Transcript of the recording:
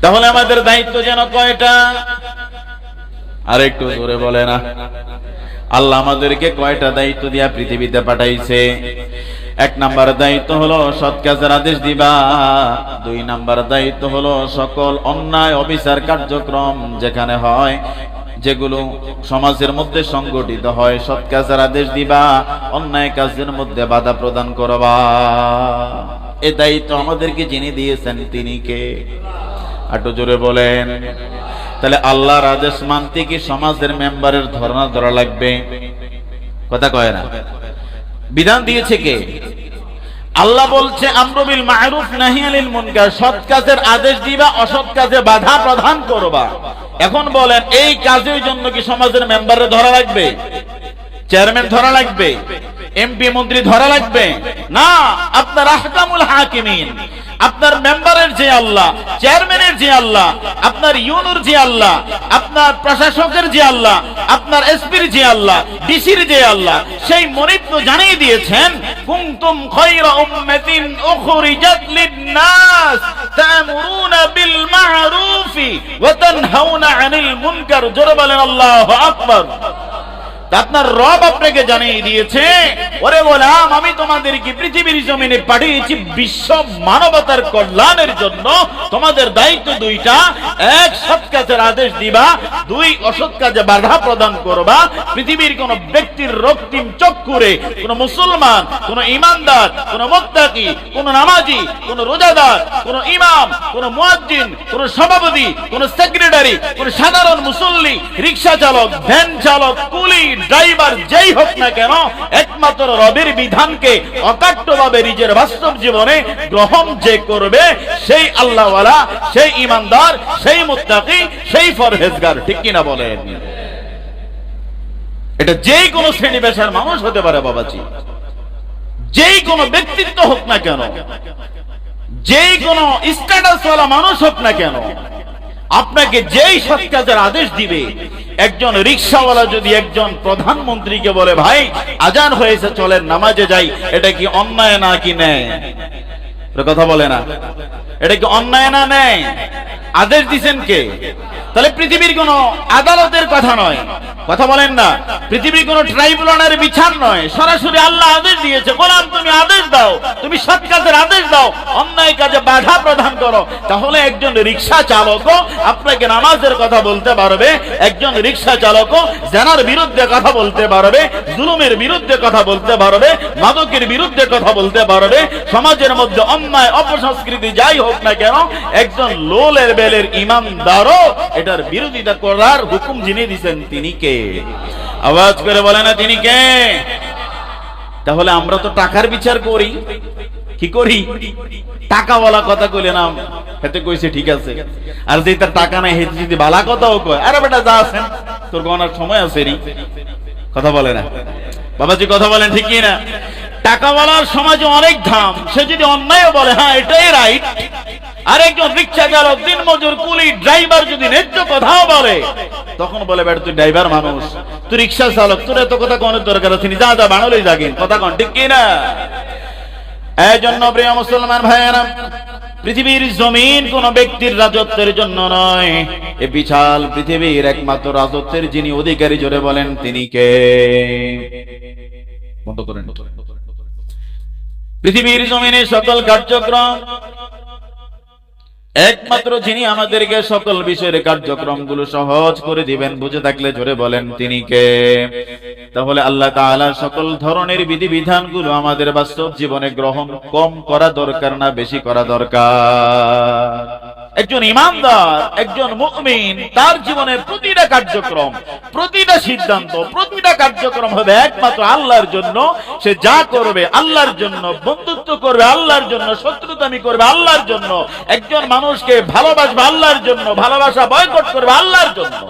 তাহলে আমাদের দায়িত্ব যেন কয়টা? আর একটু জোরে বলে না। আল্লাহ আমাদেরকে কয়টা দায়িত্ব দিয়া পৃথিবীতে পাঠাইছে? এক নাম্বার দায়িত্ব হলো সৎ কাজের আদেশ দিবা। দুই নাম্বার দায়িত্ব হলো সকল অন্যায় অবিচার কার্যক্রম যেখানে হয়, যেগুলো সমাজের মধ্যে সংগঠিত হয়, সৎ কাজের আদেশ দিবা, অন্যায় কাজের মধ্যে বাধা প্রদান করবা। এই দায়িত্ব আমাদেরকে যিনি দিয়েছেন তিনি কে? একটু জোরে বলেন। তাহলে আল্লাহর আদেশ মানতে কি সমাজের মেম্বারের ধর্ণা ধরা লাগবে? কথা কয় না। বিধান দিয়েছে কে? আল্লাহ বলছে আমরু বিল মা'রুফ নাহি আনিল মুনকার, সৎ কাজের আদেশ দিবা, অসৎ কাজে বাধা প্রদান করবা। এখন বলেন এই কাজের জন্য কি সমাজের মেম্বারের ধরা লাগবে? চেয়ারম্যান ধরা লাগবে? এমপি মন্ত্রী ধরা লাগবে? না। আপনার আহকামুল হাকিমিন, আপনার মেম্বারের যে আল্লাহ, চেয়ারম্যানের যে আল্লাহ, আপনার ইউনুর যে আল্লাহ, আপনার প্রশাসকের যে আল্লাহ, আপনার এসপির যে আল্লাহ, ডিসির যে আল্লাহ, সেই মনিব তো জানিয়ে দিয়েছেন কুনতুম খায়রা উম্মাতিন উখরিজাত লিন-নাস তা'মুরুনা বিল মা'রুফি ওয়া তানহাউনা আনিল মুনকার। জোরে বলেন আল্লাহু আকবার। আপনার রব আপনাকে জানিয়ে দিয়েছে, ওরে গোলাম, আমি তোমাদেরকে পৃথিবীর জমিনে পাঠিয়েছি বিশ্ব মানবতার কল্যাণের জন্য। তোমাদের দায়িত্ব দুইটা, এক সৎ কাজের আদেশ দিবা, দুই অসৎ কাজে বাধা প্রদান করবা। পৃথিবীর কোন ব্যক্তির রক্তিম চক্ষুরে কোন মুসলমান, কোন ইমানদার, কোন মুত্তাকি, কোন নামাজি, কোন রোজাদার, কোন ইমাম, কোন মুয়াজ্জিন, কোন সভাপতি, কোন সেক্রেটারি, কোন সাধারণ মুসল্লি, রিকশা চালক, ভ্যান চালক, কুলি, ড্রাইভার, যেই হোক না কেন, একমাত্র রবের বিধানকে অকাট্যভাবে নিজের বাস্তব জীবনে গ্রহণ যে করবে সেই আল্লাহওয়ালা, সেই ইমানদার, সেই মুত্তাকি, সেই পরহেজগার। ঠিক কিনা বলেন? এটা যেই কোনো শ্রেণী পেশার মানুষ হতে পারে বাবাজি, যেই কোনো ব্যক্তিত্ব হোক না কেন, যেই কোনো স্ট্যাটাসওয়ালা মানুষ হোক না কেন, আপনাকে যেই সৎ কাজের আদেশ দিবে, একজন রিকশাওয়ালা যদি একজন প্রধানমন্ত্রীকে বলে ভাই আজান হয়েছে চলেন নামাজে যাই, এটা কি অন্যায় না কি ন্যায়? কথা বলে না। এটা কি অন্যায় না ন্যায়? আদেশ দিচ্ছেন কে? তাহলে পৃথিবীর কোন আদালতের কথা নয়, কথা বলেন না, পৃথিবীর কোন ট্রাইব্যুনালের বিচার নয়, সরাসরি আল্লাহ আদেশ দিয়েছে, গোলাম তুমি আদেশ দাও, তুমি সৎ কাজের আদেশ দাও, অন্যায় কাজে বাধা প্রদান করো। তাহলে একজন রিকশা চালকও আপনাকে নামাজের কথা বলতে পারবে, একজন রিকশা চালকও জেনার বিরুদ্ধে কথা বলতে পারবে, জুলুমের বিরুদ্ধে কথা বলতে পারবে, মাদকের বিরুদ্ধে কথা বলতে পারবে। সমাজের মধ্যে অন্যায় অপসংস্কৃতি যাই হোক না কেন, একজন লো লেভেলের ইমানদারও এটার বিরোধিতা করার হুকুম যিনি দিয়েছেন তিনি কে? আওয়াজ করে বলে না তিনি কে? তাহলে আমরা তো টাকার বিচার করি, কি করি? টাকাওয়ালা কথা কইলে না হেতে কইছে ঠিক আছে, আর যে তার টাকা নাই হেতে যদি বালা কথাও কয়, আরে বেটা যা আছেন তোর গনার সময় আছে নি। কথা বলে না বাবাজি, কথা বলেন ঠিক কি না? টাকাওয়ালার সমাজে অনেক দাম, সে যদি অন্যায় বলে হ্যাঁ এটাই রাইট, আর একজন রিকশা চালক, দিন মজুর, কুলি, ড্রাইভার যদি ন্যায্য কথাও বলে, তখন বলে বেটা তুই ড্রাইভার মানুষ, তুই রিকশা চালক, তোর এত কথা কোন দরকার আছে? যা যা বানালেই যাগিন। কথা কন ঠিক কি না? এই জন্য প্রিয় মুসলমান ভাইয়েরা, পৃথিবীর জমিন কোন ব্যক্তির রাজত্বের জন্য নয়, এই বিশাল পৃথিবীর একমাত্র রাজত্বের যিনি অধিকারী, জোরে বলেন তিনি কে? বন্ধ করেন। পৃথিবীর জমিনে সকল কার্যক্রম একমাত্র যিনি আমাদেরকে সকল বিষয়ের কার্যক্রম গুলো সহজ করে দিবেন, বুঝে থাকলে জোরে বলেন তিনি কে? তাহলে আল্লাহ তাআলা সকল ধরনের বিধিবিধান গুলো আমাদের বাস্তব জীবনে গ্রহণ কম করা দরকার না বেশি করা দরকার? একজন ইমানদার, একজন মুমিন, তার জীবনের প্রতিটা কার্যক্রম, প্রতিটা সিদ্ধান্ত, প্রতিটা কার্যক্রম হবে একমাত্র আল্লাহর জন্য। সে যা করবে আল্লাহর জন্য, বন্ধুত্ব করবে আল্লাহর জন্য, শত্রুতামি করবে আল্লাহর জন্য, একজন মানুষকে ভালোবাসবে আল্লাহর জন্য, ভালোবাসা বয়কট করবে আল্লাহর জন্য।